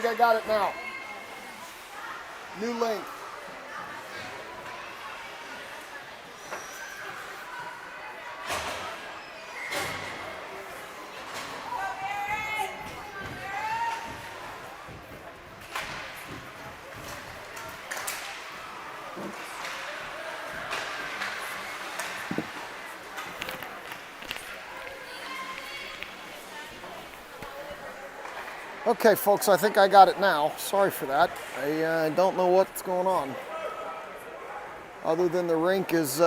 think I got it now. New link. Okay, folks, I think I got it now. Sorry for that. I don't know what's going on. Other than the rink is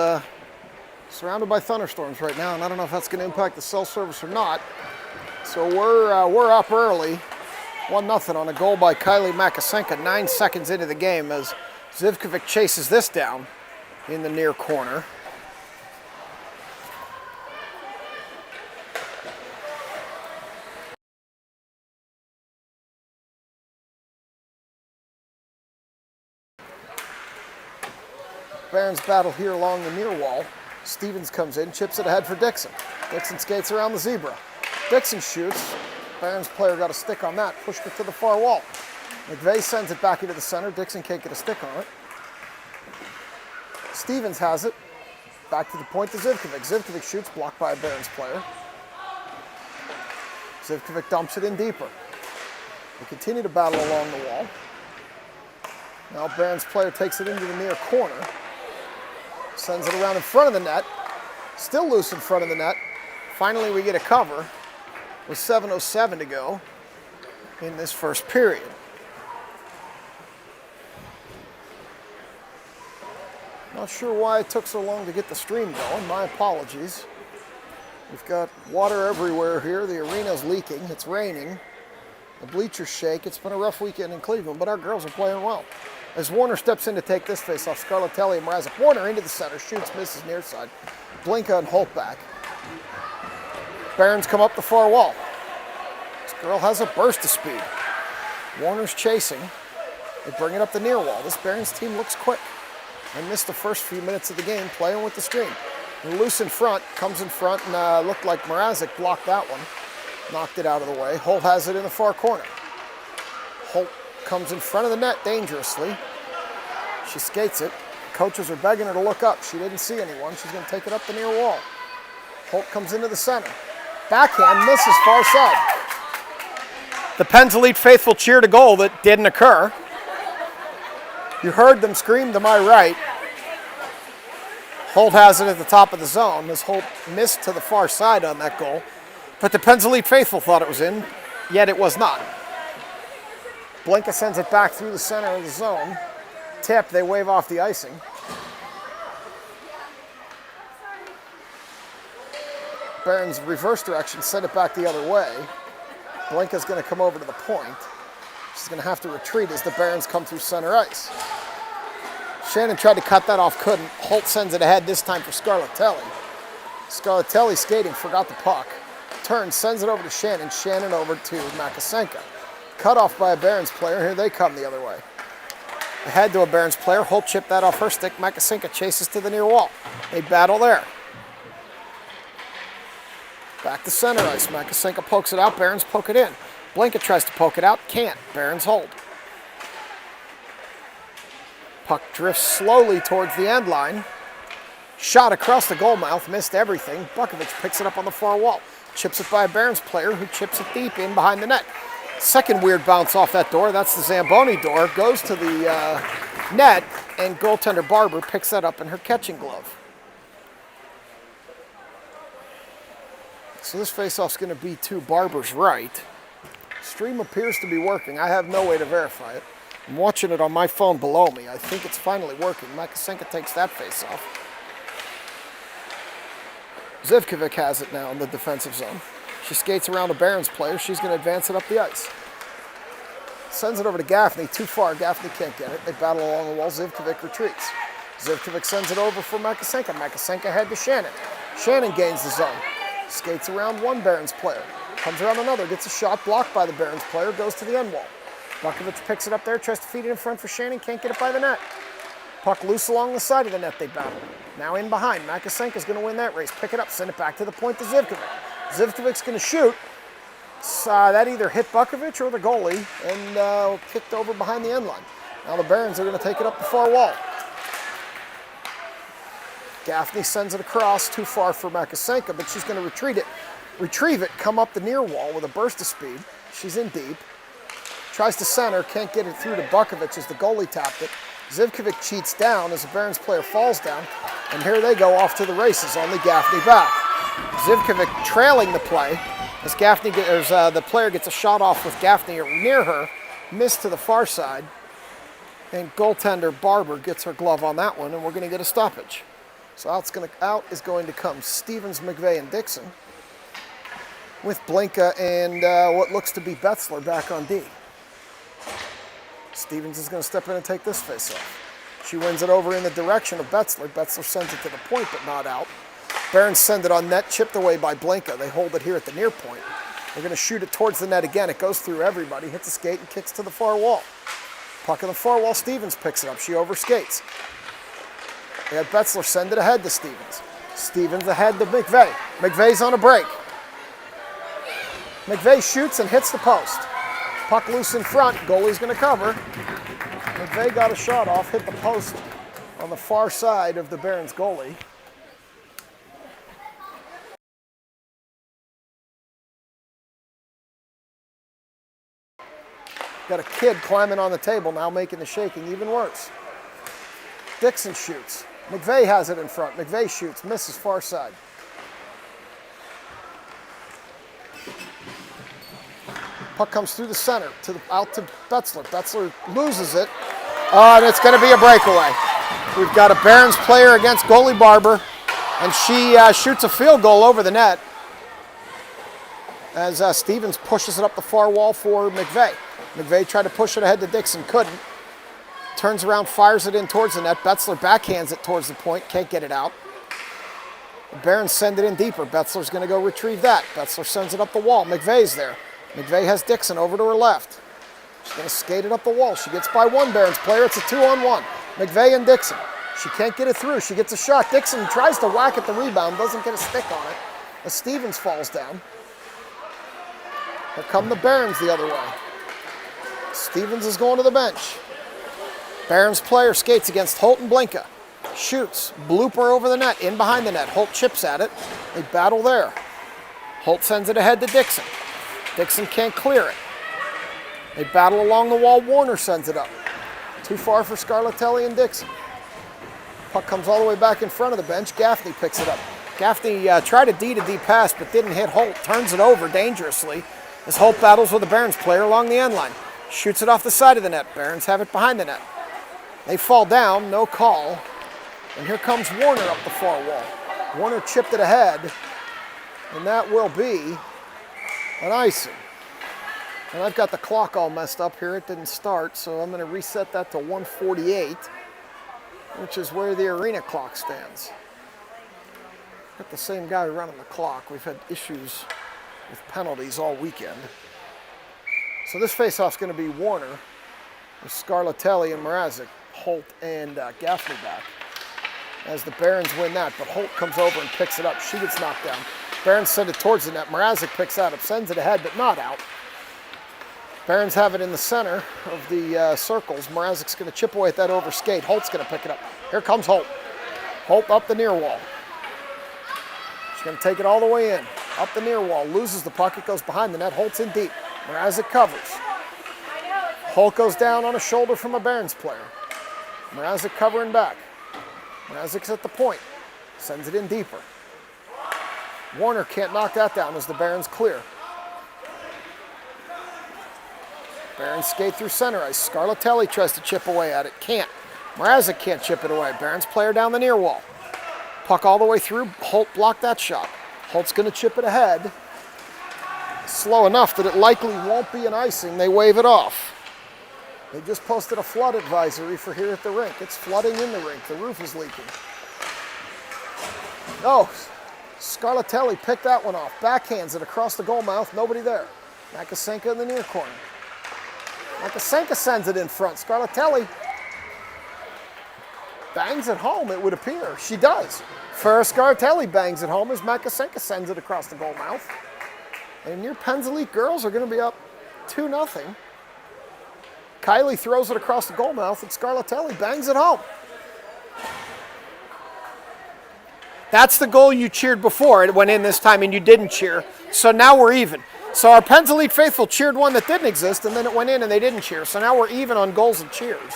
surrounded by thunderstorms right now, and I don't know if that's going to impact the cell service or not. So we're up early, 1-0 on a goal by Kylie Makasenka, 9 seconds into the game as Zivkovic chases this down in the near corner. Barron's battle here along the near wall. Stevens comes in, chips it ahead for Dixon. Dixon skates around the zebra. Dixon shoots. Barron's player got a stick on that, pushed it to the far wall. McVeigh sends it back into the center. Dixon can't get a stick on it. Stevens has it. Back to the point to Zivkovic. Zivkovic shoots, blocked by a Barron's player. Zivkovic dumps it in deeper. They continue to battle along the wall. Now Barron's player takes it into the near corner. Sends it around in front of the net. Still loose in front of the net. Finally, we get a cover with 7:07 to go in this first period. Not sure why it took so long to get the stream going. My apologies. We've got water everywhere here. The arena's leaking. It's raining. The bleachers shake. It's been a rough weekend in Cleveland, but our girls are playing well. As Warner steps in to take this face off, Scarlatelli and Mrazek. Warner into the center, shoots, misses near side. Blinka and Holt back. Barons come up the far wall. This girl has a burst of speed. Warner's chasing. They bring it up the near wall. This Barons team looks quick. They missed the first few minutes of the game playing with the stream. They're loose in front, comes in front, and looked like Mrazek blocked that one. Knocked it out of the way. Holt has it in the far corner. Holt comes in front of the net dangerously. She skates it. Coaches are begging her to look up. She didn't see anyone. She's going to take it up the near wall. Holt comes into the center. Backhand misses far side. The Penn's Elite faithful cheer to goal that didn't occur. You heard them scream to my right. Holt has it at the top of the zone as Holt missed to the far side on that goal. But the Penn's Elite faithful thought it was in, yet it was not. Blinka sends it back through the center of the zone. Tip, they wave off the icing. Barron's reverse direction, send it back the other way. Blinka's going to come over to the point. She's going to have to retreat as the Barons come through center ice. Shannon tried to cut that off, couldn't. Holt sends it ahead, this time for Scarlatelli. Scarlatelli skating, forgot the puck. Turns, sends it over to Shannon. Shannon over to Makasenka. Cut off by a Barons player. Here they come the other way. Ahead to a Barons player. Holt chipped that off her stick. Makasenka chases to the near wall. They battle there. Back to center ice. Makasenka pokes it out. Barons poke it in. Blinka tries to poke it out. Can't. Barons hold. Puck drifts slowly towards the end line. Shot across the goal mouth. Missed everything. Bukovic picks it up on the far wall. Chips it by a Barons player who chips it deep in behind the net. Second weird bounce off that door. That's the Zamboni door. Goes to the net, and goaltender Barber picks that up in her catching glove. So this faceoff's going to be to Barber's right. Stream appears to be working. I have no way to verify it. I'm watching it on my phone below me. I think it's finally working. Makasenka takes that faceoff. Zivkovic has it now in the defensive zone. She skates around a Barons player. She's going to advance it up the ice. Sends it over to Gaffney. Too far. Gaffney can't get it. They battle along the wall. Zivkovic retreats. Zivkovic sends it over for Makasenka. Makasenka head to Shannon. Shannon gains the zone. Skates around one Barons player. Comes around another. Gets a shot. Blocked by the Barons player. Goes to the end wall. Bukovic picks it up there. Tries to feed it in front for Shannon. Can't get it by the net. Puck loose along the side of the net. They battle. Now in behind. Makasenka's going to win that race. Pick it up. Send it back to the point to Zivkovic. Zivkovic's going to shoot. That either hit Bukovic or the goalie and kicked over behind the end line. Now the Barons are going to take it up the far wall. Gaffney sends it across, too far for Makasenka, but she's going to retrieve it, come up the near wall with a burst of speed. She's in deep. Tries to center, can't get it through to Bukovic as the goalie tapped it. Zivkovic cheats down as the Barons player falls down, and here they go off to the races, only Gaffney back. Zivkovic trailing the play as the player gets a shot off with Gaffney near her, missed to the far side, and goaltender Barber gets her glove on that one, and we're going to get a stoppage. So out is going to come Stevens, McVeigh, and Dixon, with Blinka and what looks to be Betzler back on D. Stevens is going to step in and take this face-off. She wins it over in the direction of Betzler. Betzler sends it to the point, but not out. Barons send it on net, chipped away by Blinka. They hold it here at the near point. They're going to shoot it towards the net again. It goes through everybody, hits the skate, and kicks to the far wall. Puck on the far wall, Stevens picks it up. She overskates. They have Betzler send it ahead to Stevens. Stevens ahead to McVeigh. McVeigh's on a break. McVeigh shoots and hits the post. Puck loose in front. Goalie's going to cover. McVeigh got a shot off, hit the post on the far side of the Barons goalie. Got a kid climbing on the table now, making the shaking even worse. Dixon shoots. McVeigh has it in front. McVeigh shoots, misses far side. Puck comes through the center, out to Betzler. Betzler loses it, and it's going to be a breakaway. We've got a Barons player against goalie Barber, and she shoots a field goal over the net as Stevens pushes it up the far wall for McVeigh. McVeigh tried to push it ahead to Dixon, couldn't. Turns around, fires it in towards the net. Betzler backhands it towards the point, can't get it out. The Barons send it in deeper. Betzler's going to go retrieve that. Betzler sends it up the wall. McVeigh's there. McVeigh has Dixon over to her left. She's going to skate it up the wall. She gets by one Barons player. It's a 2-on-1. McVeigh and Dixon. She can't get it through. She gets a shot. Dixon tries to whack at the rebound, doesn't get a stick on it as Stevens falls down. Here come the Barons the other way. Stevens is going to the bench. Barons player skates against Holt and Blinka. Shoots. Blooper over the net, in behind the net. Holt chips at it. They battle there. Holt sends it ahead to Dixon. Dixon can't clear it. They battle along the wall. Warner sends it up. Too far for Scarlatelli and Dixon. Puck comes all the way back in front of the bench. Gaffney picks it up. Gaffney tried a D-to-D pass but didn't hit Holt. Turns it over dangerously as Holt battles with a Barons player along the end line. Shoots it off the side of the net. Barons have it behind the net. They fall down, no call. And here comes Warner up the far wall. Warner chipped it ahead, and that will be an icing. And I've got the clock all messed up here. It didn't start, so I'm going to reset that to 1:48, which is where the arena clock stands. Got the same guy running the clock. We've had issues with penalties all weekend. So this faceoff's going to be Warner with Scarlatelli and Mrazek, Holt and Gaffney back as the Barons win that, but Holt comes over and picks it up. She gets knocked down. Barons send it towards the net. Mrazek picks that up, sends it ahead, but not out. Barons have it in the center of the circles. Mrazek's going to chip away at that over skate. Holt's going to pick it up. Here comes Holt. Holt up the near wall. She's going to take it all the way in. Up the near wall. Loses the puck. It goes behind the net. Holt's in deep. Mrazek covers. Holt goes down on a shoulder from a Barons player. Mrazek covering back. Mrazek's at the point. Sends it in deeper. Warner can't knock that down as the Barons clear. Barons skate through center ice. Scarlatelli tries to chip away at it. Can't. Mrazek can't chip it away. Barons player down the near wall. Puck all the way through. Holt blocked that shot. Holt's going to chip it ahead. Slow enough that it likely won't be an icing. They wave it off. They just posted a flood advisory for here at the rink. It's flooding in the rink. The roof is leaking. Oh, Scarlatelli picked that one off. Backhands it across the goal mouth. Nobody there. Makasenka in the near corner. Makasenka sends it in front. Scarlatelli bangs it home, it would appear. She does. First, Scarlatelli bangs it home as Makasenka sends it across the goal mouth. And your Penn's Elite girls are going to be up 2-0. Kylie throws it across the goal mouth, and Scarlatelli bangs it home. That's the goal you cheered before. It went in this time, and you didn't cheer. So now we're even. So our Penn's Elite faithful cheered one that didn't exist, and then it went in, and they didn't cheer. So now we're even on goals and cheers.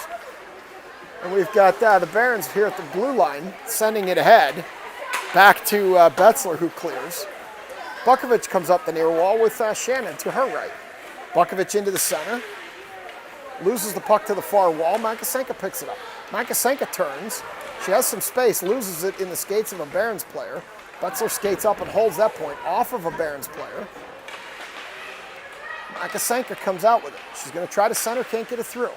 And we've got the Barons here at the blue line, sending it ahead. Back to Betzler, who clears. Bukovic comes up the near wall with Shannon to her right. Bukovic into the center. Loses the puck to the far wall. Makasenka picks it up. Makasenka turns. She has some space, loses it in the skates of a Barons player. Betzler skates up and holds that point off of a Barons player. Makasenka comes out with it. She's going to try to center, can't get it through.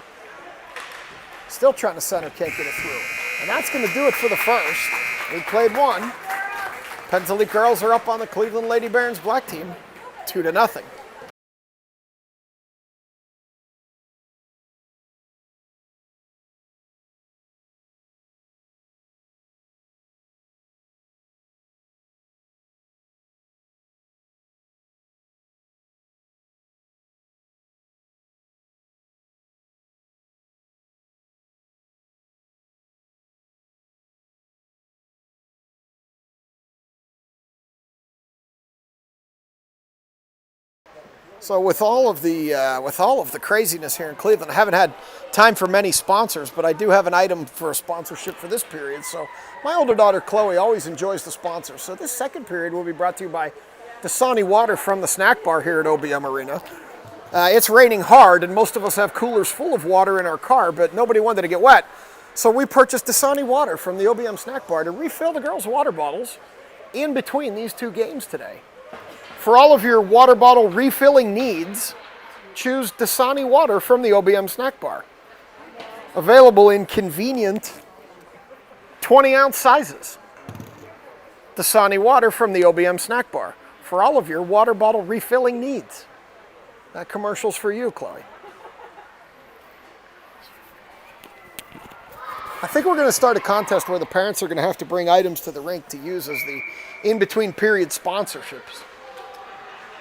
Still trying to center, can't get it through. And that's going to do it for the first. We played one. Penn's Elite girls are up on the Cleveland Lady Barons black team, 2-0. So with all of the craziness here in Cleveland, I haven't had time for many sponsors, but I do have an item for a sponsorship for this period. So my older daughter Chloe always enjoys the sponsors. So this second period will be brought to you by Dasani Water from the snack bar here at OBM Arena. It's raining hard, and most of us have coolers full of water in our car, but nobody wanted to get wet. So we purchased Dasani Water from the OBM snack bar to refill the girls' water bottles in between these two games today. For all of your water bottle refilling needs, choose Dasani Water from the OBM snack bar. Available in convenient 20-ounce sizes. Dasani Water from the OBM snack bar. For all of your water bottle refilling needs. That commercial's for you, Chloe. I think we're going to start a contest where the parents are going to have to bring items to the rink to use as the in-between period sponsorships.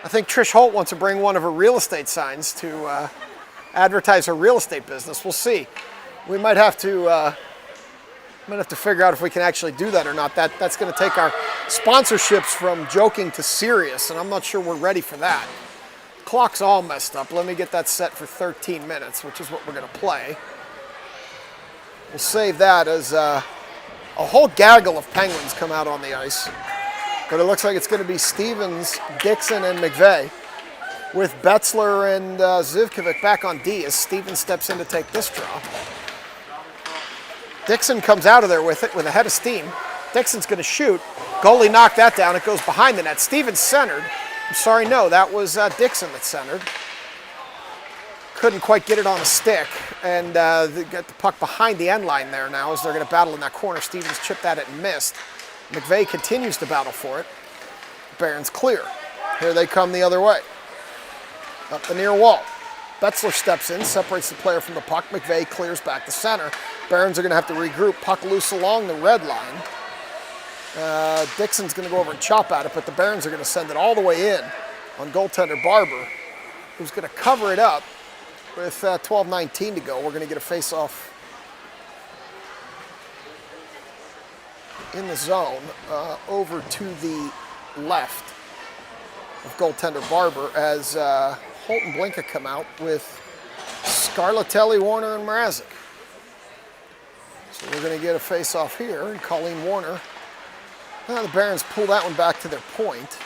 I think Trish Holt wants to bring one of her real estate signs to advertise her real estate business. We'll see. We might have to figure out if we can actually do that or not. That's going to take our sponsorships from joking to serious, and I'm not sure we're ready for that. Clock's all messed up. Let me get that set for 13 minutes, which is what we're going to play. We'll save that as a whole gaggle of Penguins come out on the ice. But it looks like it's going to be Stevens, Dixon, and McVeigh with Betzler and Zivkovic back on D as Stevens steps in to take this draw. Dixon comes out of there with it with a head of steam. Dixon's going to shoot. Goalie knocked that down. It goes behind the net. Stevens centered. I'm sorry, no, that was Dixon that centered. Couldn't quite get it on the stick. And they got the puck behind the end line there now as they're going to battle in that corner. Stevens chipped at it and missed. McVeigh continues to battle for it. Barons clear. Here they come the other way. Up the near wall. Betzler steps in, separates the player from the puck. McVeigh clears back to center. Barons are going to have to regroup. Puck loose along the red line. Dixon's going to go over and chop at it, but the Barons are going to send it all the way in on goaltender Barber, who's going to cover it up with 12:19 to go. We're going to get a face-off in the zone over to the left of goaltender Barber as Holt and Blinka come out with Scarlatelli, Warner, and Mrazek. So we're going to get a face-off here, and Colleen Warner. The Barons pull that one back to their point.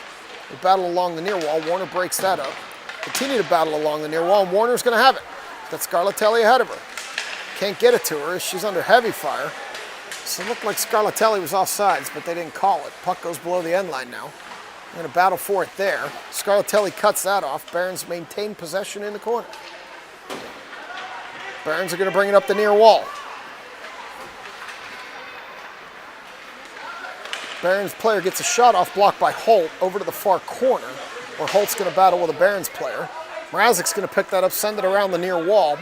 They battle along the near wall. Warner breaks that up. Continue to battle along the near wall, and Warner's going to have it. Got Scarlatelli ahead of her. Can't get it to her as she's under heavy fire. So it looked like Scarlatelli was offsides, but they didn't call it. Puck goes below the end line now. They're going to battle for it there. Scarlatelli cuts that off. Barons maintain possession in the corner. Barons are going to bring it up the near wall. Barons player gets a shot off, blocked by Holt, over to the far corner, where Holt's going to battle with a Barons player. Mrazek's going to pick that up, send it around the near wall.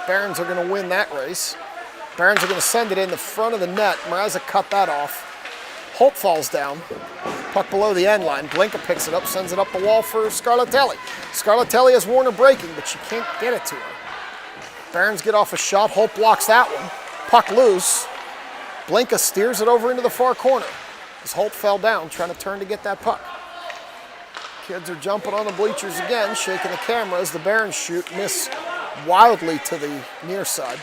Barons are going to win that race. Barons are going to send it in the front of the net. Mrazek cut that off. Holt falls down. Puck below the end line. Blinka picks it up, sends it up the wall for Scarlatelli. Scarlatelli has Warner breaking, but she can't get it to her. Barons get off a shot. Holt blocks that one. Puck loose. Blinka steers it over into the far corner. As Holt fell down, trying to turn to get that puck. Kids are jumping on the bleachers again, shaking the camera as the Barons shoot, miss wildly to the near side.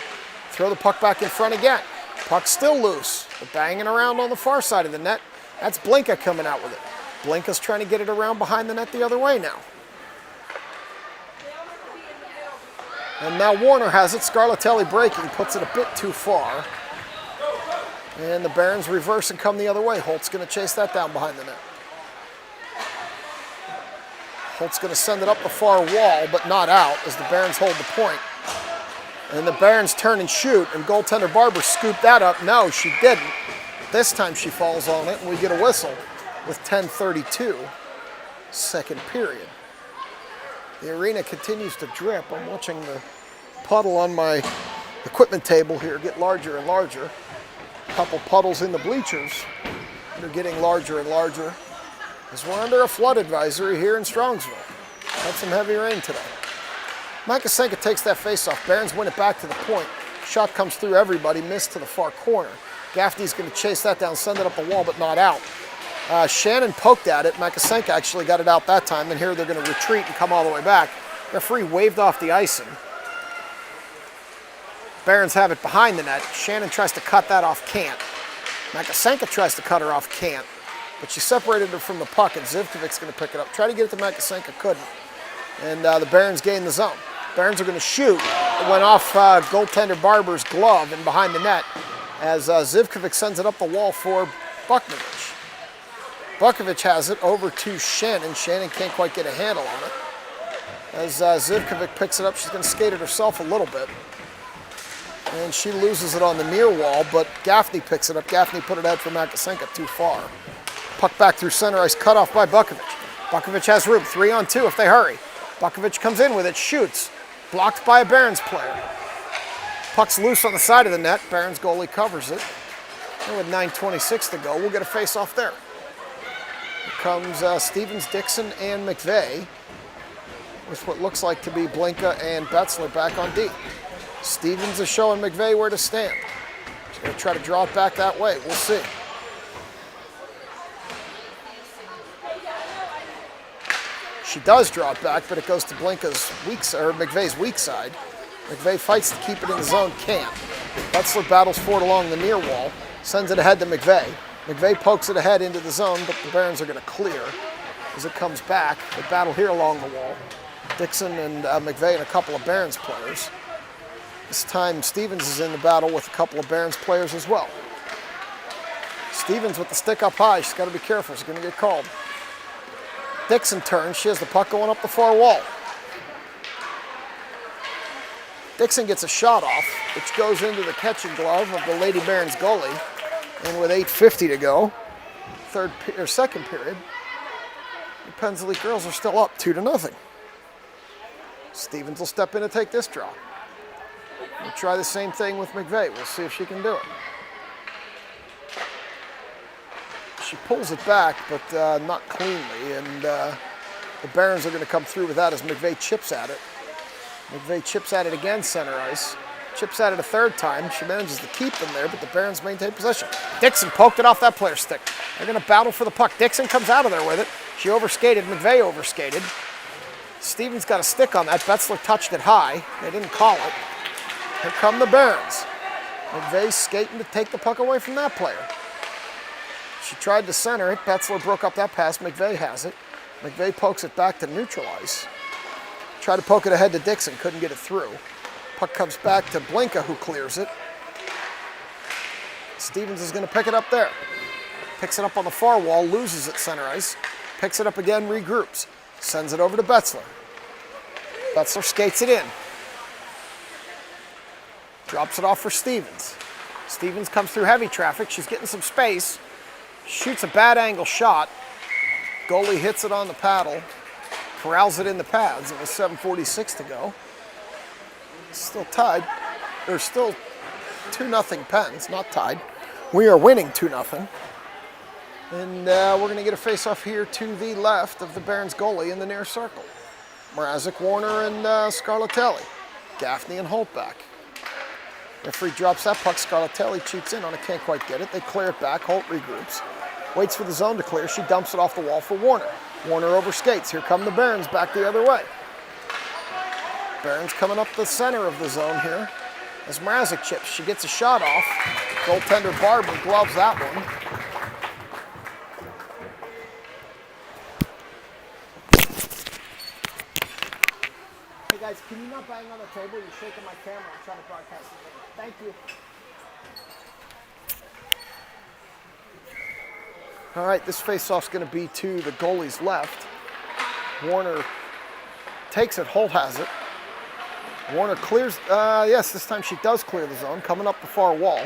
Throw the puck back in front again. Puck still loose. They're banging around on the far side of the net. That's Blinka coming out with it. Blinka's trying to get it around behind the net the other way now. And now Warner has it. Scarlatelli breaking, puts it a bit too far. And the Barons reverse and come the other way. Holt's going to chase that down behind the net. Holt's going to send it up the far wall, but not out as the Barons hold the point. And the Barons turn and shoot, and goaltender Barber scooped that up. No, she didn't. This time she falls on it, and we get a whistle with 10:32, second period. The arena continues to drip. I'm watching the puddle on my equipment table here get larger and larger. A couple puddles in the bleachers that are getting larger and larger as we're under a flood advisory here in Strongsville. Had some heavy rain today. Makasenka takes that face-off. Barons win it back to the point. Shot comes through everybody, missed to the far corner. Gaffney's going to chase that down, send it up the wall, but not out. Shannon poked at it. Makasenka actually got it out that time, and here they're going to retreat and come all the way back. Referee waved off the icing. Barons have it behind the net. Shannon tries to cut that off, can't. Makasenka tries to cut her off, can't. But she separated her from the puck, and Zivkovic's going to pick it up. Try to get it to Makasenka, couldn't. And the Barons gain the zone. Barons are going to shoot. It went off goaltender Barber's glove and behind the net as Zivkovic sends it up the wall for Bukovic. Bukovic has it over to Shannon. Shannon can't quite get a handle on it. As Zivkovic picks it up, she's going to skate it herself a little bit. And she loses it on the near wall, but Gaffney picks it up. Gaffney put it out for Makasenka too far. Puck back through center ice, cut off by Bukovic. Bukovic has room, 3-on-2 if they hurry. Bukovic comes in with it, shoots. Blocked by a Barons player. Puck's loose on the side of the net. Barons goalie covers it. And with 9:26 to go, we'll get a face-off there. Here comes Stevens, Dixon, and McVeigh with what looks like to be Blinka and Betzler back on D. Stevens is showing McVeigh where to stand. She's going to try to draw it back that way. We'll see. She does draw it back, but it goes to McVeigh's weak side. McVeigh fights to keep it in the zone, can't. Betzler battles for it along the near wall, sends it ahead to McVeigh. McVeigh pokes it ahead into the zone, but the Barons are going to clear as it comes back. They battle here along the wall. Dixon and McVeigh and a couple of Barons players. This time Stevens is in the battle with a couple of Barons players as well. Stevens with the stick up high. She's got to be careful. She's going to get called. Dixon turns. She has the puck going up the far wall. Dixon gets a shot off, which goes into the catching glove of the Lady Barons goalie. And with 8:50 to go, second period, the Penzley girls are still up 2-0. Stevens will step in and take this draw. We'll try the same thing with McVeigh. We'll see if she can do it. She pulls it back, but not cleanly, and the Barons are going to come through with that as McVeigh chips at it. McVeigh chips at it again, center ice. Chips at it a third time. She manages to keep them there, but the Barons maintain possession. Dixon poked it off that player's stick. They're going to battle for the puck. Dixon comes out of there with it. She overskated. McVeigh overskated. Stevens got a stick on that. Betzler touched it high. They didn't call it. Here come the Barons. McVeigh skating to take the puck away from that player. She tried to center it. Betzler broke up that pass. McVeigh has it. McVeigh pokes it back to neutral ice. Tried to poke it ahead to Dixon. Couldn't get it through. Puck comes back to Blinka, who clears it. Stevens is going to pick it up there. Picks it up on the far wall. Loses it center ice. Picks it up again. Regroups. Sends it over to Betzler. Betzler skates it in. Drops it off for Stevens. Stevens comes through heavy traffic. She's getting some space. Shoots a bad angle shot. Goalie hits it on the paddle. Corrals it in the pads. It was 7:46 to go. Still tied. There's still 2-0 Pens, not tied. We are winning 2-0. And we're going to get a face-off here to the left of the Barons goalie in the near circle. Mrazek, Warner, and Scarlatelli. Gaffney and Holt back. Referee drops that puck. Scarlatelli cheats in on it, can't quite get it. They clear it back. Holt regroups. Waits for the zone to clear. She dumps it off the wall for Warner. Warner over skates. Here come the Barons back the other way. Barons coming up the center of the zone here. As Mrazek chips, she gets a shot off. Goaltender Barber gloves that one. Hey guys, can you not bang on the table? You're shaking my camera. I'm trying to broadcast the game. Thank you. All right, this faceoff's going to be to the goalie's left. Warner takes it. Holt has it. Warner clears. Yes, this time she does clear the zone, coming up the far wall.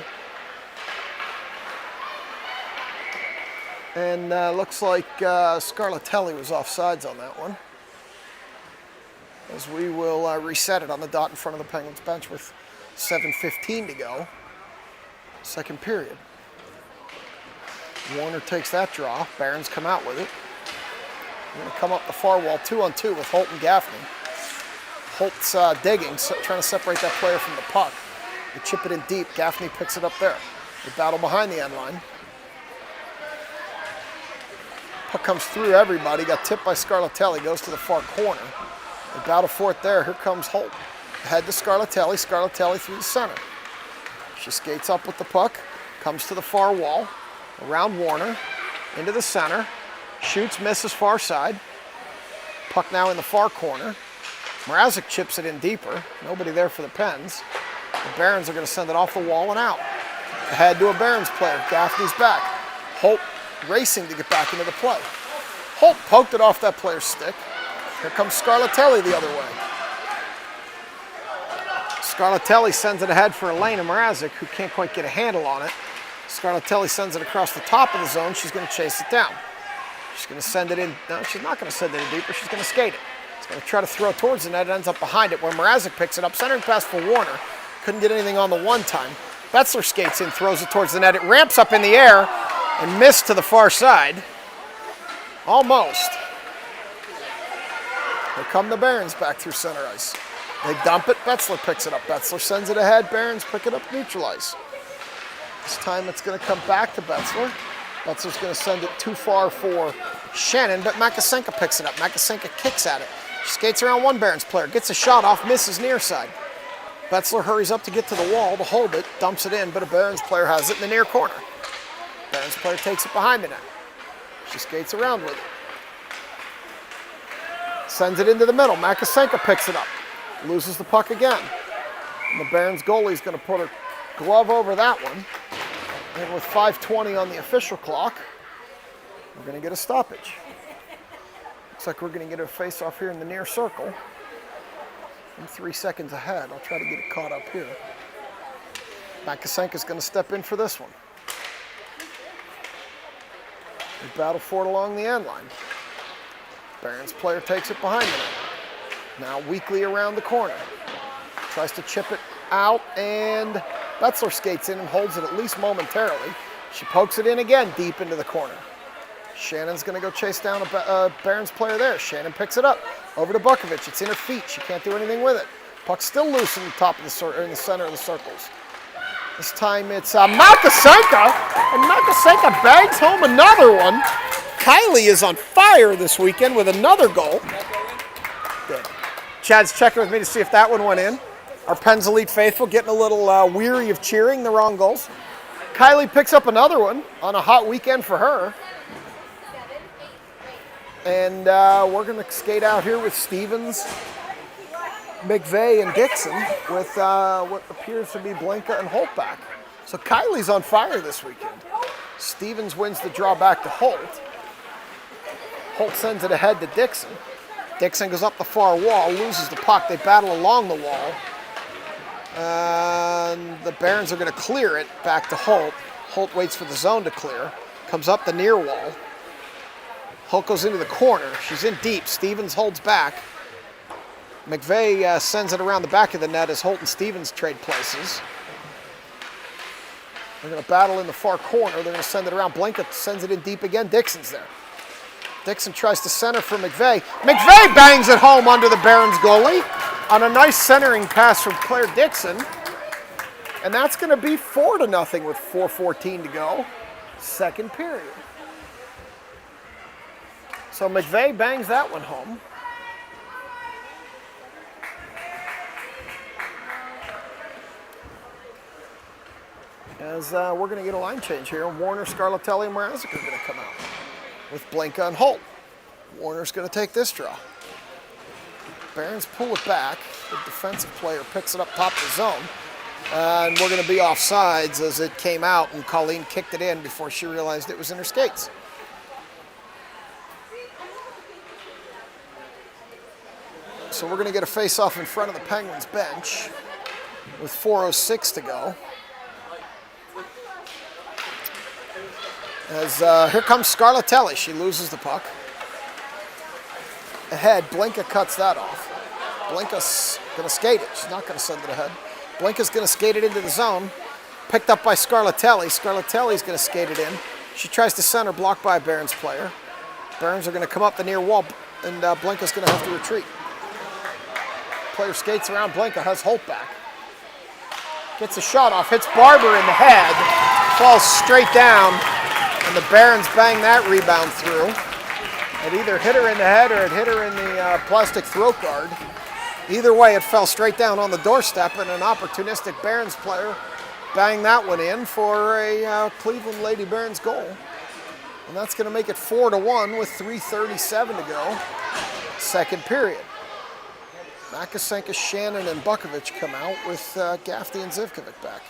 And looks like Scarlatelli was offsides on that one. As we will reset it on the dot in front of the Penguins bench with 7:15 to go. Second period. Warner takes that draw. Barons come out with it. We're going to come up the far wall 2-on-2 with Holt and Gaffney. Holt's digging, trying to separate that player from the puck. They chip it in deep. Gaffney picks it up there. They battle behind the end line. Puck comes through everybody. Got tipped by Scarlatelli. Goes to the far corner. They battle for it there. Here comes Holt. Ahead to Scarlatelli. Scarlatelli through the center. She skates up with the puck. Comes to the far wall. Around Warner. Into the center. Shoots, misses far side. Puck now in the far corner. Mrazek chips it in deeper. Nobody there for the Pens. The Barons are going to send it off the wall and out. Ahead to a Barons player. Gaffney's back. Holt racing to get back into the play. Holt poked it off that player's stick. Here comes Scarlatelli the other way. Scarlatelli sends it ahead for Elena Mrazek, who can't quite get a handle on it. Scarlatelli sends it across the top of the zone. She's going to chase it down. She's going to send it in. No, she's not going to send it in deeper. She's going to skate it. She's going to try to throw it towards the net. It ends up behind it where Mrazek picks it up. Centering pass for Warner. Couldn't get anything on the one time. Betzler skates in, throws it towards the net. It ramps up in the air and missed to the far side. Almost. Here come the Barons back through center ice. They dump it. Betzler picks it up. Betzler sends it ahead. Barons pick it up, neutralize. This time it's going to come back to Betzler. Betzler's going to send it too far for Shannon, but Makasenka picks it up. Makasenka kicks at it. She skates around one Barons player, gets a shot off, misses near side. Betzler hurries up to get to the wall to hold it, dumps it in, but a Barons player has it in the near corner. Barons player takes it behind the net. She skates around with it. Sends it into the middle. Makasenka picks it up. Loses the puck again. And the Barons goalie's going to put her glove over that one. And with 5:20 on the official clock, we're going to get a stoppage. Looks like we're going to get a face-off here in the near circle. I'm 3 seconds ahead. I'll try to get it caught up here. Makasenka's going to step in for this one. They battle for it along the end line. Barons player takes it behind the net. Now weakly around the corner. Tries to chip it out, and Betzler skates in and holds it at least momentarily. She pokes it in again deep into the corner. Shannon's going to go chase down a Barons player there. Shannon picks it up over to Bukovic. It's in her feet. She can't do anything with it. Puck's still loose in the top of the in the center of the circles. This time it's Makasenka, and Makasenka bags home another one. Kylie is on fire this weekend with another goal. Good. Chad's checking with me to see if that one went in. Our Pens Elite faithful getting a little weary of cheering the wrong goals. Kylie picks up another one on a hot weekend for her. And we're going to skate out here with Stevens, McVeigh, and Dixon with what appears to be Blinka and Holt back. So Kylie's on fire this weekend. Stevens wins the draw back to Holt. Holt sends it ahead to Dixon. Dixon goes up the far wall, loses the puck. They battle along the wall. And the Barons are going to clear it back to Holt. Holt waits for the zone to clear. Comes up the near wall. Holt goes into the corner. She's in deep. Stevens holds back. McVeigh sends it around the back of the net as Holt and Stevens trade places. They're going to battle in the far corner. They're going to send it around. Blinka sends it in deep again. Dixon's there. Dixon tries to center for McVeigh. McVeigh bangs it home under the Barons goalie on a nice centering pass from Claire Dixon. And that's going to be 4-0 with 4:14 to go. Second period. So McVeigh bangs that one home. As we're going to get a line change here. Warner, Scarlatelli, and Mrazek are going to come out with Blinka and Holt. Warner's going to take this draw. Barons pull it back. The defensive player picks it up top of the zone. And we're going to be offsides as it came out, and Colleen kicked it in before she realized it was in her skates. So we're going to get a face-off in front of the Penguins bench with 4:06 to go. As here comes Scarlatelli. She loses the puck. Ahead, Blinka cuts that off. Blinka's going to skate it. She's not going to send it ahead. Blinka's going to skate it into the zone. Picked up by Scarlatelli. Scarlatelli's going to skate it in. She tries to center, blocked by a Barons player. Barons are going to come up the near wall, and Blinka's going to have to retreat. Player skates around Blinka, has Holt back. Gets a shot off, hits Barber in the head, falls straight down, and the Barons bang that rebound through. It either hit her in the head or it hit her in the plastic throat guard. Either way, it fell straight down on the doorstep, and an opportunistic Barons player banged that one in for a Cleveland Lady Barons goal. And that's going to make it 4-1 with 3:37 to go. Second period. Makasenka, Shannon, and Bukovic come out with Gaffney and Zivkovic back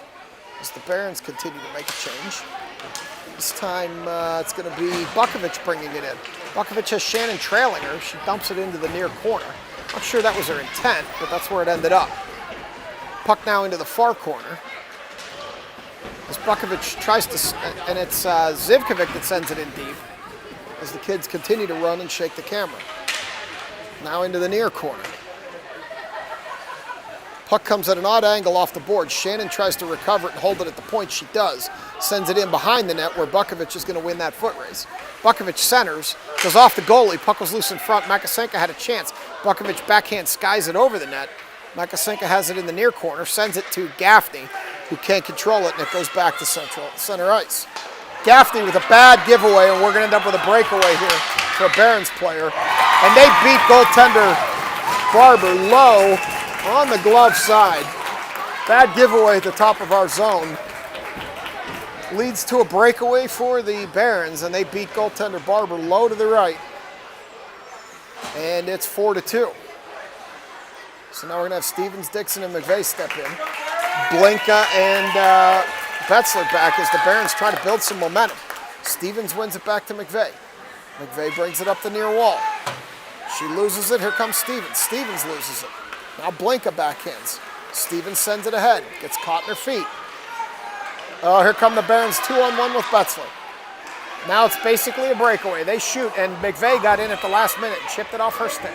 as the Barons continue to make a change. This time it's going to be Bukovic bringing it in. Bukovic has Shannon trailing her. She dumps it into the near corner. Not sure that was her intent, but that's where it ended up. Puck now into the far corner. As Bukovic tries to, and it's Zivkovic that sends it in deep as the kids continue to run and shake the camera. Now into the near corner. Puck comes at an odd angle off the board. Shannon tries to recover it and hold it at the point. She does. Sends it in behind the net where Bukovic is going to win that foot race. Bukovic centers, goes off the goalie. Puck was loose in front. Makasenka had a chance. Bukovic backhand skies it over the net. Makasenka has it in the near corner, sends it to Gaffney, who can't control it, and it goes back to center ice. Gaffney with a bad giveaway, and we're going to end up with a breakaway here for a Barons player. And they beat goaltender Barber low on the glove side. Bad giveaway at the top of our zone. Leads to a breakaway for the Barons, and they beat goaltender Barber low to the right. And it's 4-2. So now we're going to have Stevens, Dixon, and McVeigh step in. Blinka and Betzler back as the Barons try to build some momentum. Stevens wins it back to McVeigh. McVeigh brings it up the near wall. She loses it. Here comes Stevens. Stevens loses it. Now Blinka backhands. Stevens sends it ahead. Gets caught in her feet. Oh, here come the Barons 2-on-1 with Betzler. Now it's basically a breakaway. They shoot, and McVeigh got in at the last minute and chipped it off her stick.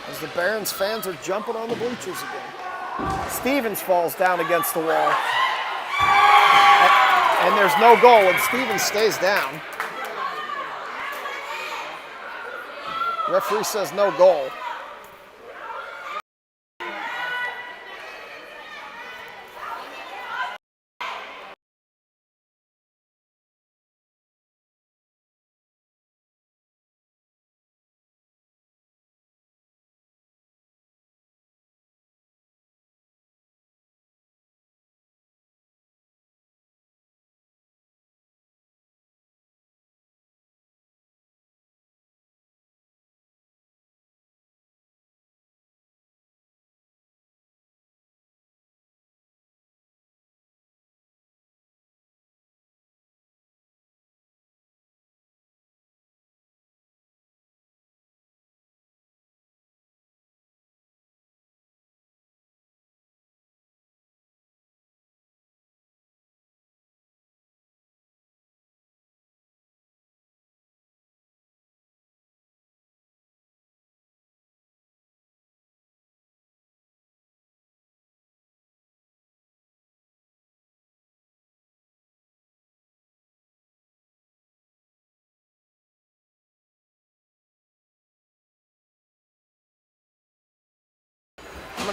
As the Barons fans are jumping on the bleachers again. Stevens falls down against the wall. And there's no goal, and Stevens stays down. Referee says no goal.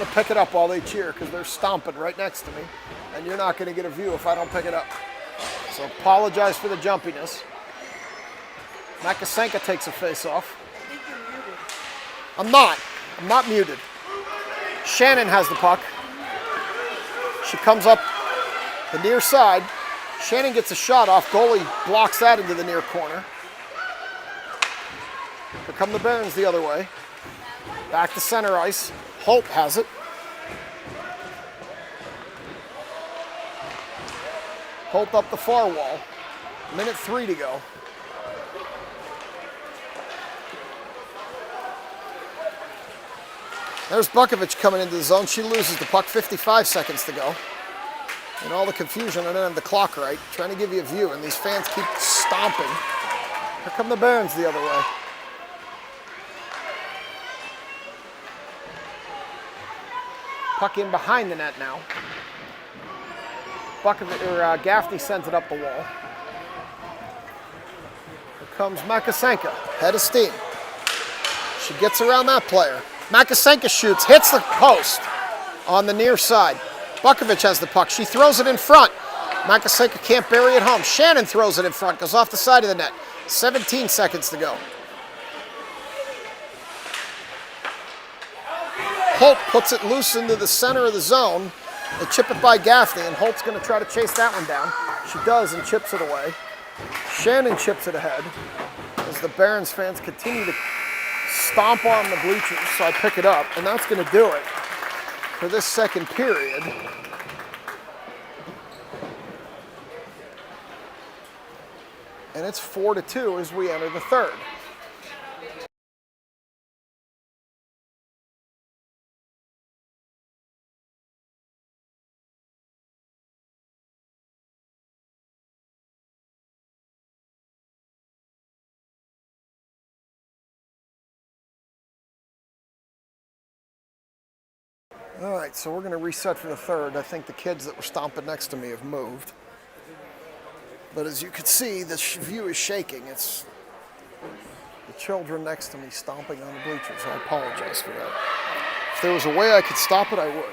going to pick it up while they cheer because they're stomping right next to me. And you're not going to get a view if I don't pick it up. So apologize for the jumpiness. Makasenka takes a face-off. I think you're muted. I'm not. I'm not muted. Shannon has the puck. She comes up the near side. Shannon gets a shot off. Goalie blocks that into the near corner. Here come the Barons the other way. Back to center ice. Holt has it. Holt up the far wall. 1:03 to go. There's Bukovic coming into the zone. She loses the puck, 55 seconds to go. And all the confusion, I don't have the clock right. Trying to give you a view, and these fans keep stomping. Here come the Barons the other way. Puck in behind the net now. Gaffney sends it up the wall. Here comes Makasenka, head of steam. She gets around that player. Makasenka shoots, hits the post on the near side. Bukovic has the puck. She throws it in front. Makasenka can't bury it home. Shannon throws it in front, goes off the side of the net. 17 seconds to go. Holt puts it loose into the center of the zone. They chip it by Gaffney, and Holt's going to try to chase that one down. She does and chips it away. Shannon chips it ahead as the Barons fans continue to stomp on the bleachers, so I pick it up, and that's going to do it for this second period. And it's 4-2 as we enter the third. All right, so we're going to reset for the third. I think the kids that were stomping next to me have moved. But as you can see, the view is shaking. It's the children next to me stomping on the bleachers. I apologize for that. If there was a way I could stop it, I would.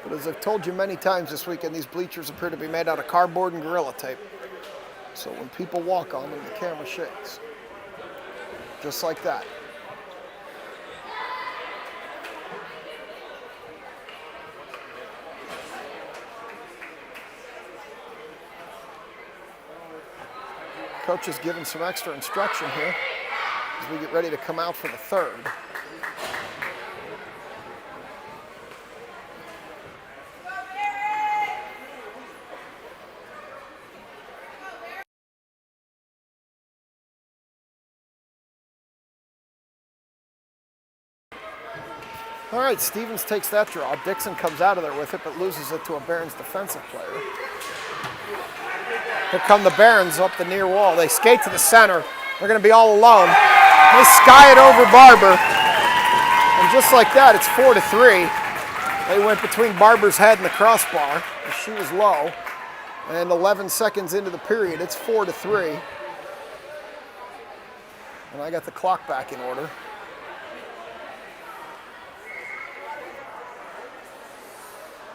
But as I've told you many times this weekend, these bleachers appear to be made out of cardboard and Gorilla Tape. So when people walk on them, the camera shakes. Just like that. Coach is giving some extra instruction here as we get ready to come out for the third. All right, Stevens takes that draw. Dixon comes out of there with it, but loses it to a Barons defensive player. Here come the Barons up the near wall. They skate to the center. They're going to be all alone. They sky it over Barber. And just like that, it's 4-3. They went between Barber's head and the crossbar. She was low. And 11 seconds into the period, it's 4-3. And I got the clock back in order.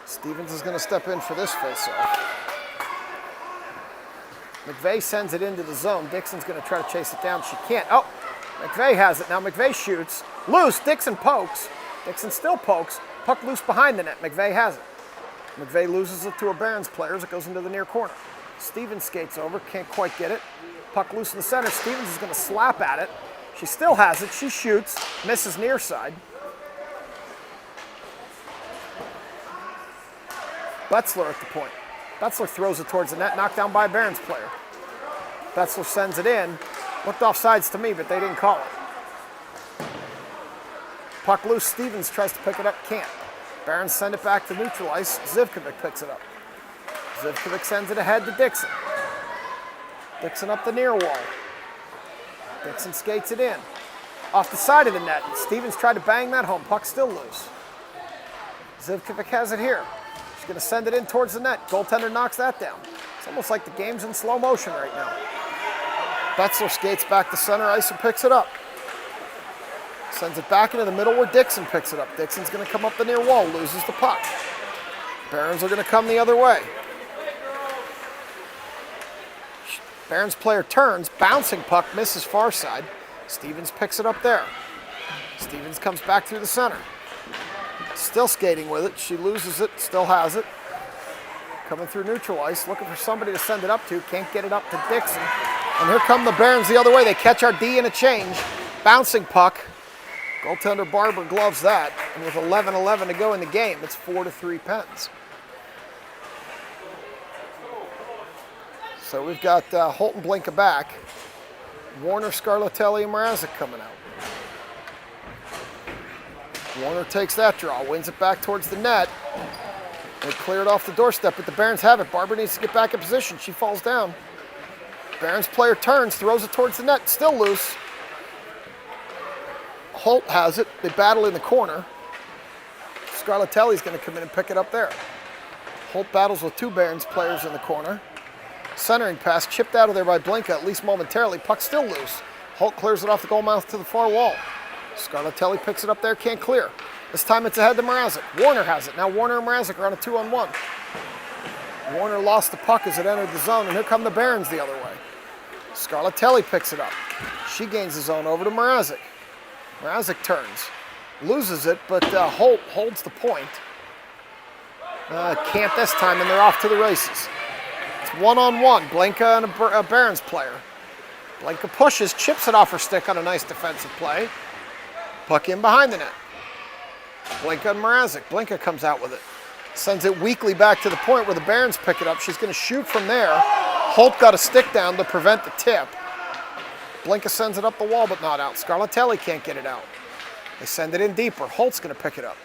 Stevens is going to step in for this faceoff. McVeigh sends it into the zone. Dixon's going to try to chase it down. She can't. Oh, McVeigh has it. Now McVeigh shoots. Loose. Dixon pokes. Dixon still pokes. Puck loose behind the net. McVeigh has it. McVeigh loses it to a Barons player as it goes into the near corner. Stevens skates over. Can't quite get it. Puck loose in the center. Stevens is going to slap at it. She still has it. She shoots. Misses near side. Betzler at the point. Betzler throws it towards the net, knocked down by a Barons player. Betzler sends it in. Looked off sides to me, but they didn't call it. Puck loose. Stevens tries to pick it up, can't. Barons send it back to neutral ice. Zivkovic picks it up. Zivkovic sends it ahead to Dixon. Dixon up the near wall. Dixon skates it in. Off the side of the net. Stevens tried to bang that home. Puck still loose. Zivkovic has it here. She's going to send it in towards the net. Goaltender knocks that down. It's almost like the game's in slow motion right now. Betzler skates back to center ice and picks it up. Sends it back into the middle where Dixon picks it up. Dixon's going to come up the near wall, loses the puck. Barons are going to come the other way. Barons player turns, bouncing puck, misses far side. Stevens picks it up there. Stevens comes back through the center. Still skating with it. She loses it, still has it. Coming through neutral ice, looking for somebody to send it up to. Can't get it up to Dixon. And here come the Barons the other way. They catch our D in a change. Bouncing puck. Goaltender Barber gloves that. And with 11:11 to go in the game, it's 4-3 Pens. So we've got Holt and Blinka back. Warner, Scarlatelli, and Mrazek coming out. Warner takes that draw, wins it back towards the net. They clear it off the doorstep, but the Barons have it. Barber needs to get back in position. She falls down. Barons player turns, throws it towards the net, still loose. Holt has it. They battle in the corner. Scarlatelli's going to come in and pick it up there. Holt battles with two Barons players in the corner. Centering pass, chipped out of there by Blinka, at least momentarily. Puck still loose. Holt clears it off the goal mouth to the far wall. Scarlatelli picks it up there, can't clear. This time it's ahead to Mrazek. Warner has it. Now Warner and Mrazek are on a 2-on-1. Warner lost the puck as it entered the zone, and here come the Barons the other way. Scarlatelli picks it up. She gains the zone over to Mrazek. Mrazek turns, loses it, but Holt holds the point. Can't this time, and they're off to the races. It's 1-on-1, Blinka and a Barons player. Blinka pushes, chips it off her stick on a nice defensive play. Puck in behind the net. Blinka and Mrazek. Blinka comes out with it. Sends it weakly back to the point where the Barons pick it up. She's going to shoot from there. Holt got a stick down to prevent the tip. Blinka sends it up the wall, but not out. Scarlatelli can't get it out. They send it in deeper. Holt's going to pick it up.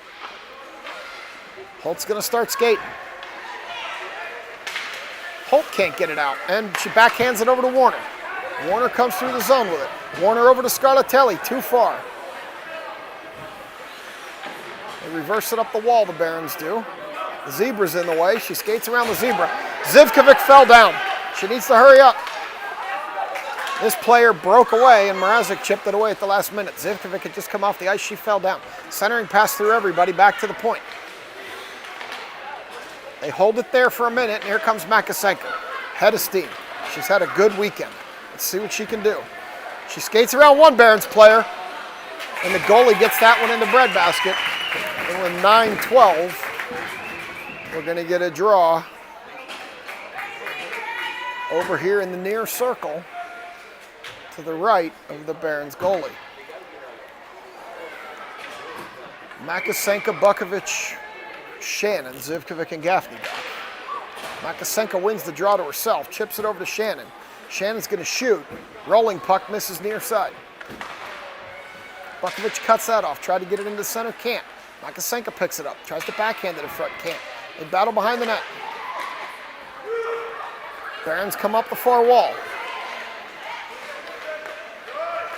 Holt's going to start skating. Holt can't get it out, and she backhands it over to Warner. Warner comes through the zone with it. Warner over to Scarlatelli, too far. They reverse it up the wall, the Barons do. The zebra's in the way. She skates around the zebra. Zivkovic fell down. She needs to hurry up. This player broke away, and Mrazek chipped it away at the last minute. Zivkovic had just come off the ice. She fell down. Centering pass through everybody, back to the point. They hold it there for a minute, and here comes Makasenko. Head of steam. She's had a good weekend. Let's see what she can do. She skates around one Barons player, and the goalie gets that one in the breadbasket. And with 9-12, we're going to get a draw over here in the near circle to the right of the Barons goalie. Makasenko, Bukovic, Shannon, Zivkovic, and Gaffney back. Makasenko wins the draw to herself, chips it over to Shannon. Shannon's going to shoot. Rolling puck, misses near side. Bukovic cuts that off, tried to get it into the center, can't. Makasenko picks it up, tries to backhand it in front, can't. They battle behind the net. Barons come up the far wall.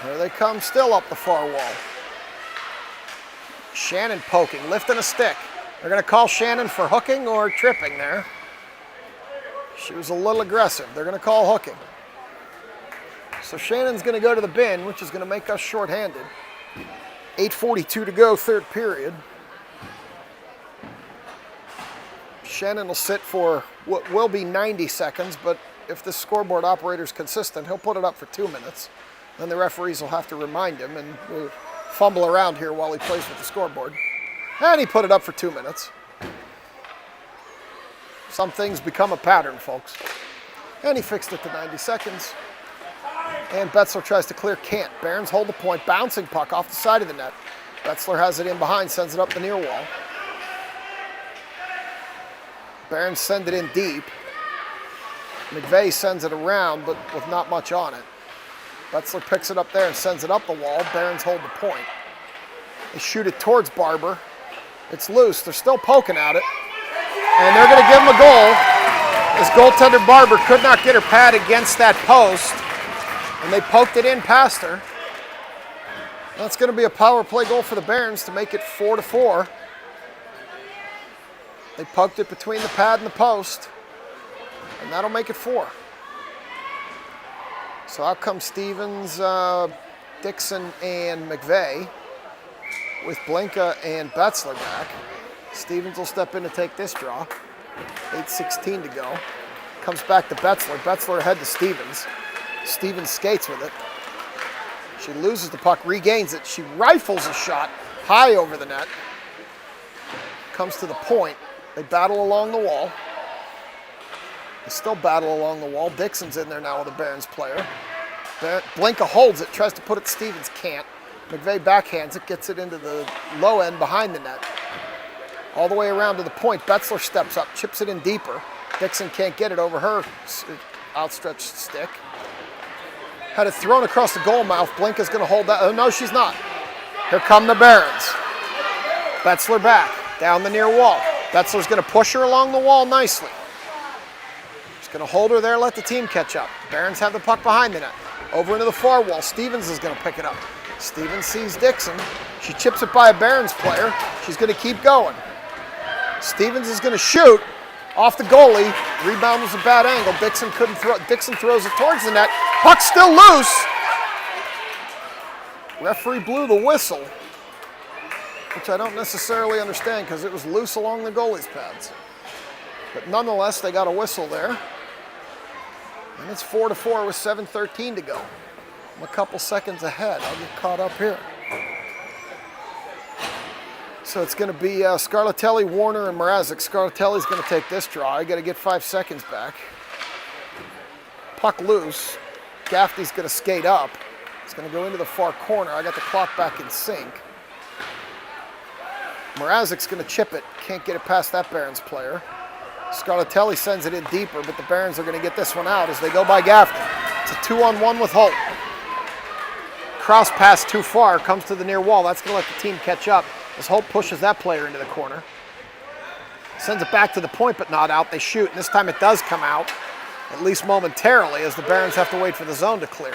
Here they come, still up the far wall. Shannon poking, lifting a stick. They're going to call Shannon for hooking or tripping there. She was a little aggressive. They're going to call hooking. So Shannon's going to go to the bin, which is going to make us shorthanded. 8:42 to go, third period. Shannon will sit for what will be 90 seconds, but if the scoreboard operator's consistent, he'll put it up for 2 minutes. Then the referees will have to remind him, and we'll fumble around here while he plays with the scoreboard. And he put it up for 2 minutes. Some things become a pattern, folks. And he fixed it to 90 seconds. And Betzler tries to clear, can't. Barons hold the point, bouncing puck off the side of the net. Betzler has it in behind, sends it up the near wall. Barons send it in deep. McVeigh sends it around, but with not much on it. Betzler picks it up there and sends it up the wall. Barons hold the point. They shoot it towards Barber. It's loose. They're still poking at it. And they're going to give him a goal. As goaltender Barber could not get her pad against that post. And they poked it in past her. That's going to be a power play goal for the Barons to make it 4-4. They poked it between the pad and the post. And that'll make it 4. So out comes Stevens, Dixon, and McVeigh. with Blinka and Betzler back. Stevens will step in to take this draw. 8:16 to go. Comes back to Betzler. Betzler ahead to Stevens. Stevens skates with it. She loses the puck, regains it. She rifles a shot high over the net. Comes to the point. They battle along the wall. They still battle along the wall. Dixon's in there now with a Barons player. Blinka holds it, tries to put it, Stevens can't. McVeigh backhands it, gets it into the low end behind the net. All the way around to the point, Betzler steps up, chips it in deeper. Dixon can't get it over her outstretched stick. Had it thrown across the goal mouth. Blinka's going to hold that. Oh, no, she's not. Here come the Barons. Betzler back, down the near wall. Betzler's going to push her along the wall nicely. She's going to hold her there, let the team catch up. Barons have the puck behind the net. Over into the far wall. Stevens is going to pick it up. Stevens sees Dixon. She chips it by a Barons player. She's going to keep going. Stevens is going to shoot off the goalie. Rebound was a bad angle. Dixon couldn't throw. Dixon throws it towards the net. Puck's still loose. Referee blew the whistle, which I don't necessarily understand because it was loose along the goalie's pads. But nonetheless, they got a whistle there. And it's 4-4 with 7:13 to go. I'm a couple seconds ahead. I'll get caught up here. So it's going to be Scarlatelli, Warner, and Mrazek. Scarlatelli's going to take this draw. I got to get 5 seconds back. Puck loose. Gaffney's going to skate up. It's going to go into the far corner. I got the clock back in sync. Mrazek's going to chip it. Can't get it past that Barons player. Scarlatelli sends it in deeper, but the Barons are going to get this one out as they go by Gaffney. It's a 2-on-1 with Holt. Cross pass too far, comes to the near wall. That's going to let the team catch up as Holt pushes that player into the corner. Sends it back to the point, but not out. They shoot, and this time it does come out, at least momentarily, as the Barons have to wait for the zone to clear.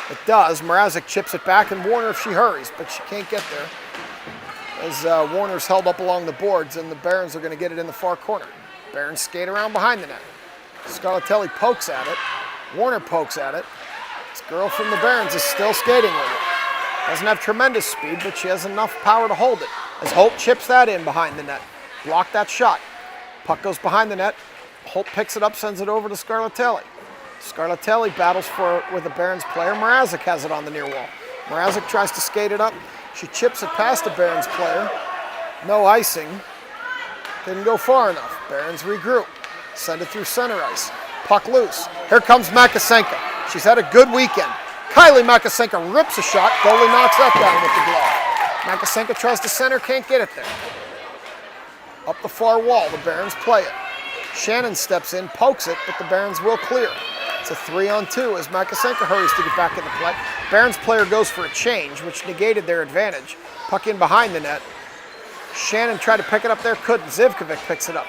It does. Mrazek chips it back, and Warner if she hurries, but she can't get there as Warner's held up along the boards, and the Barons are going to get it in the far corner. Barons skate around behind the net. Scarlatelli pokes at it. Warner pokes at it. This girl from the Barons is still skating with it. Doesn't have tremendous speed, but she has enough power to hold it. As Holt chips that in behind the net. Block that shot. Puck goes behind the net. Holt picks it up, sends it over to Scarlatelli. Scarlatelli battles with a Barons player. Mrazek has it on the near wall. Mrazek tries to skate it up. She chips it past the Barons player. No icing. Didn't go far enough. Barons regroup. Send it through center ice. Puck loose. Here comes Makasenka. She's had a good weekend. Kylie Makasenka rips a shot. Goalie knocks that down with the glove. Makasenka tries to center, can't get it there. Up the far wall, the Barons play it. Shannon steps in, pokes it, but the Barons will clear. It's a 3-on-2 as Makasenka hurries to get back in the play. Barons player goes for a change, which negated their advantage. Puck in behind the net. Shannon tried to pick it up there, couldn't. Zivkovic picks it up.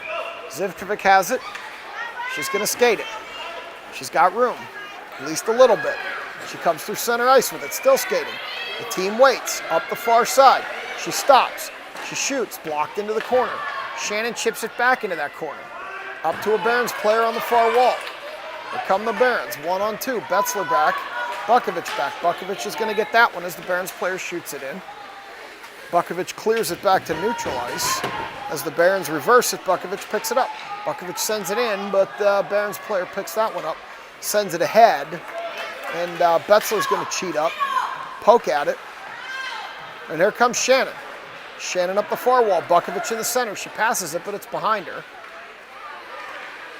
Zivkovic has it. She's going to skate it. She's got room, at least a little bit. She comes through center ice with it, still skating. The team waits, up the far side. She stops. She shoots, blocked into the corner. Shannon chips it back into that corner. Up to a Barons player on the far wall. Here come the Barons, 1-on-2. Betzler back, Bukovic back. Bukovic is going to get that one as the Barons player shoots it in. Bukovic clears it back to neutral ice. As the Barons reverse it, Bukovic picks it up. Bukovic sends it in, but the Barons player picks that one up, sends it ahead, and Betzler's going to cheat up, poke at it, and here comes Shannon. Shannon up the far wall, Bukovic in the center. She passes it, but it's behind her.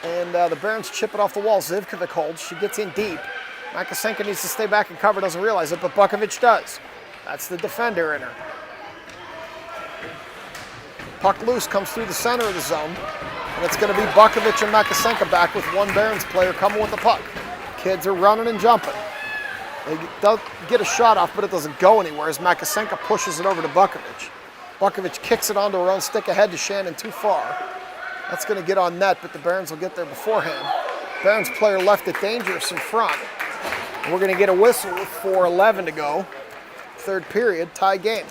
And the Barons chip it off the wall. Zivkovic holds. She gets in deep. Makasenka needs to stay back and cover, doesn't realize it, but Bukovic does. That's the defender in her. Puck loose, comes through the center of the zone, and it's going to be Bukovic and Makasenka back with one Barons player coming with the puck. Kids are running and jumping. They get a shot off, but it doesn't go anywhere as Makasenka pushes it over to Bukovic. Bukovic kicks it onto her own stick ahead to Shannon too far. That's going to get on net, but the Barons will get there beforehand. Barons player left it dangerous in front. And we're going to get a whistle with 4:11 to go. Third period, tie game.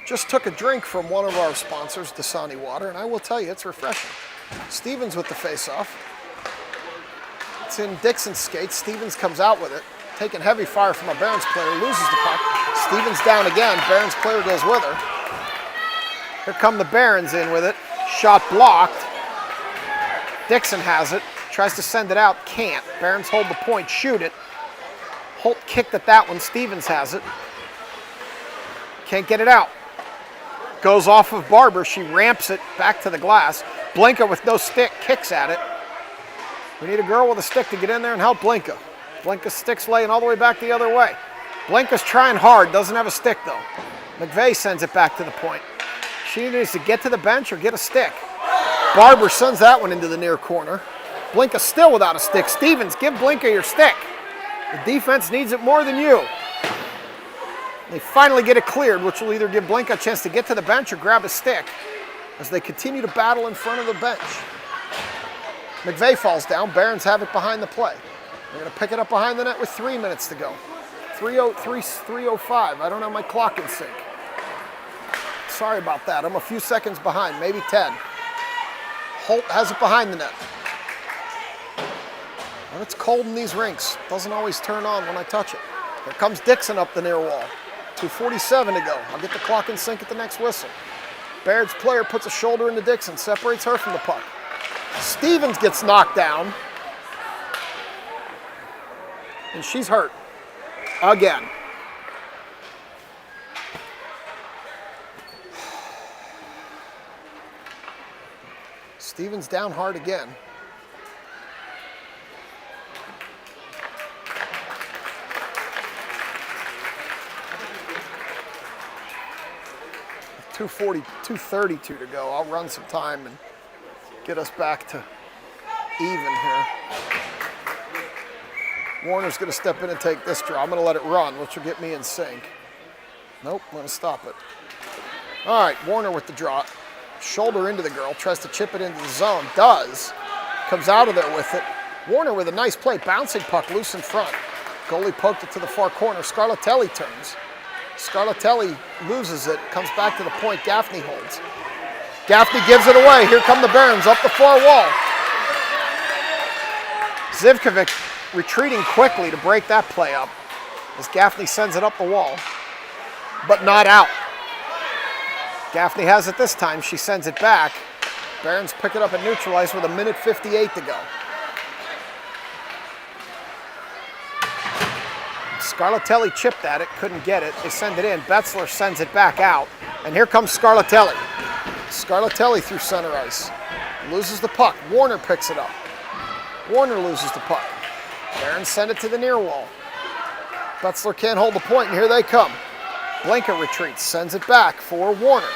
Just took a drink from one of our sponsors, Dasani Water, and I will tell you, it's refreshing. Stevens with the face-off. It's in Dixon's skates. Stevens comes out with it. Taking heavy fire from a Barons player. Loses the puck. Stevens down again. Barons player goes with her. Here come the Barons in with it. Shot blocked. Dixon has it. Tries to send it out. Can't. Barons hold the point. Shoot it. Holt kicked at that one. Stevens has it. Can't get it out. Goes off of Barber. She ramps it back to the glass. Blinka with no stick kicks at it. We need a girl with a stick to get in there and help Blinka. Blinka's stick's laying all the way back the other way. Blinka's trying hard. Doesn't have a stick though. McVeigh sends it back to the point. She needs to get to the bench or get a stick. Barber sends that one into the near corner. Blinka still without a stick. Stevens, give Blinka your stick. The defense needs it more than you. They finally get it cleared, which will either give Blinka a chance to get to the bench or grab a stick as they continue to battle in front of the bench. McVeigh falls down. Barons have it behind the play. They're going to pick it up behind the net with 3 minutes to go. 3:05. I don't have my clock in sync. Sorry about that. I'm a few seconds behind, maybe 10. Holt has it behind the net. Well, it's cold in these rinks. Doesn't always turn on when I touch it. Here comes Dixon up the near wall. 2:47 to go. I'll get the clock in sync at the next whistle. Baird's player puts a shoulder into Dixon, separates her from the puck. Stevens gets knocked down. And she's hurt. Again. Stevens down hard again. $2:32 to go. I'll run some time and get us back to even here. Warner's going to step in and take this draw. I'm going to let it run, which will get me in sync. Nope, I'm going to stop it. All right, Warner with the draw. Shoulder into the girl, tries to chip it into the zone. Does. Comes out of there with it. Warner with a nice play. Bouncing puck loose in front. Goalie poked it to the far corner. Scarlatelli turns. Scarlatelli loses it. Comes back to the point. Gaffney holds. Gaffney gives it away. Here come the Barons up the far wall. Zivkovic retreating quickly to break that play up as Gaffney sends it up the wall, but not out. Gaffney has it this time. She sends it back. Barons pick it up and neutralize with 1:58 to go. Scarlatelli chipped at it, couldn't get it. They send it in. Betzler sends it back out. And here comes Scarlatelli. Scarlatelli through center ice. Loses the puck. Warner picks it up. Warner loses the puck. Barons send it to the near wall. Betzler can't hold the point, and here they come. Blinka retreats, sends it back for Warner.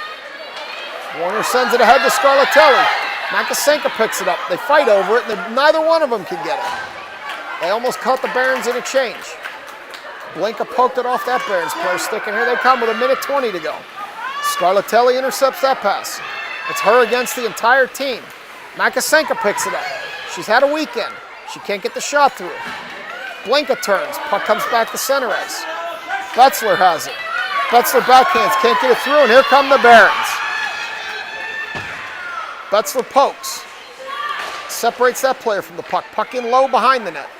Warner sends it ahead to Scarlatelli. Makasenka picks it up. They fight over it, and neither one of them can get it. They almost caught the Barons in a change. Blinka poked it off that Barons player stick, and here they come with 1:20 to go. Scarlatelli intercepts that pass. It's her against the entire team. Makasenka picks it up. She's had a weekend. She can't get the shot through. Blinka turns. Puck comes back to center ice. Betzler has it. Betzler backhands. Can't get it through, and here come the Barons. Betzler pokes. Separates that player from the puck. Puck in low behind the net.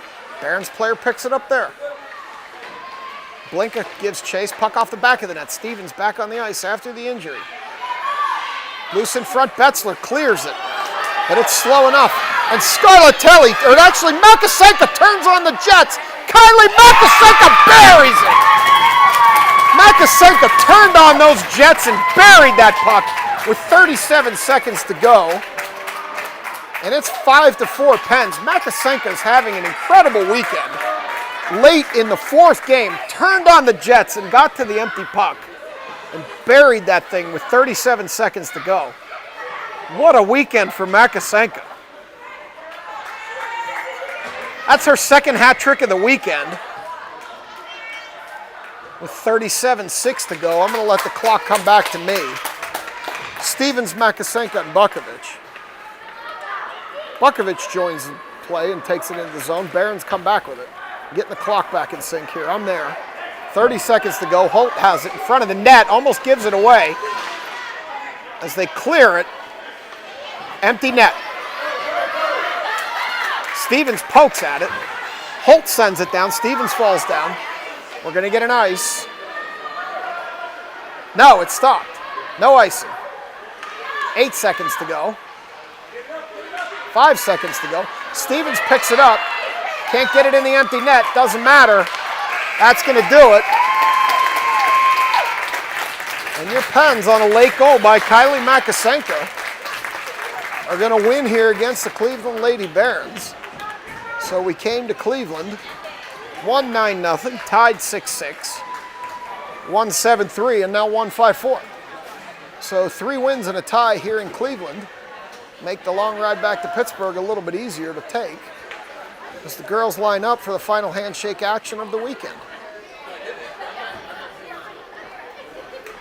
Barons player picks it up there. Blinka gives chase. Puck off the back of the net. Stevens back on the ice after the injury. Loose in front. Betzler clears it. But it's slow enough. And Scarlatelli, or actually Makasenka turns on the Jets. Kylie Makasenka buries it. Makasenka turned on those Jets and buried that puck with 37 seconds to go. And it's 5-4 Pens. Makasenka is having an incredible weekend. Late in the fourth game, turned on the Jets and got to the empty puck and buried that thing with 37 seconds to go. What a weekend for Makasenka. That's her second hat trick of the weekend. With 37:06 to go, I'm going to let the clock come back to me. Stevens, Makasenka, and Bukovic. Bukovic joins the play and takes it into the zone. Barons come back with it. Getting the clock back in sync here. I'm there. 30 seconds to go. Holt has it in front of the net. Almost gives it away. As they clear it. Empty net. Stevens pokes at it. Holt sends it down. Stevens falls down. We're going to get an ice. No, it stopped. No icing. 8 seconds to go. 5 seconds to go. Stevens picks it up. Can't get it in the empty net. Doesn't matter. That's going to do it. And your Pens on a late goal by Kylie Makasenko are going to win here against the Cleveland Lady Barons. So we came to Cleveland, won 9-0, tied 6-6, won 7-3, and now won 5-4. So 3 wins and a tie here in Cleveland make the long ride back to Pittsburgh a little bit easier to take as the girls line up for the final handshake action of the weekend.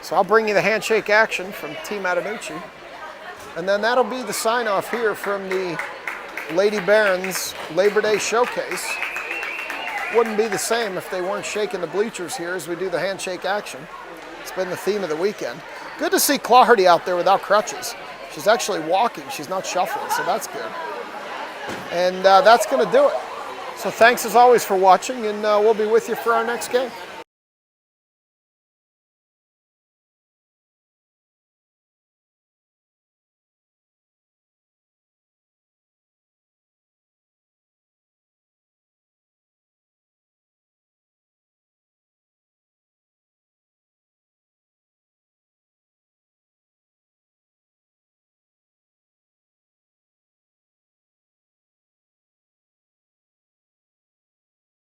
So I'll bring you the handshake action from Team Attanucci. And then that'll be the sign-off here from the Lady Barons Labor Day Showcase. Wouldn't be the same if they weren't shaking the bleachers here as we do the handshake action. It's been the theme of the weekend. Good to see Clardy out there without crutches. She's actually walking. She's not shuffling, so that's good. And that's going to do it. So thanks as always for watching, and we'll be with you for our next game.